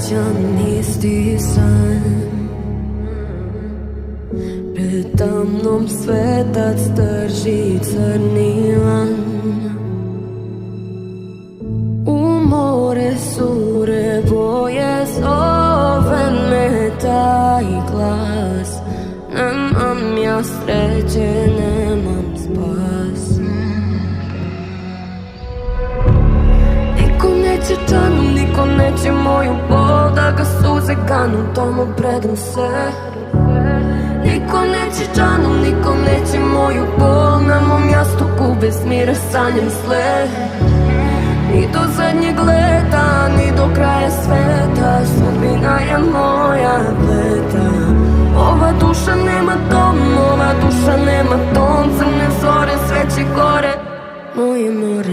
sanjam isti san. Pred tamnom svetac drži crni lan. U more sure boje zove me taj glas. Nemam ja sreće, nemam spas. Niko neće džanu, niko neće moju bol, da ga suze kanu, tomu predam se. Niko neće džanu, niko neće moju bol, na mom jastuku bez mira sanjam sled. Ni do zadnjeg leta, ni do kraja sveta, sudbina je moja pleta. Ova duša nema dom, ova duša nema ton, crne zore, sveće gore, moje more.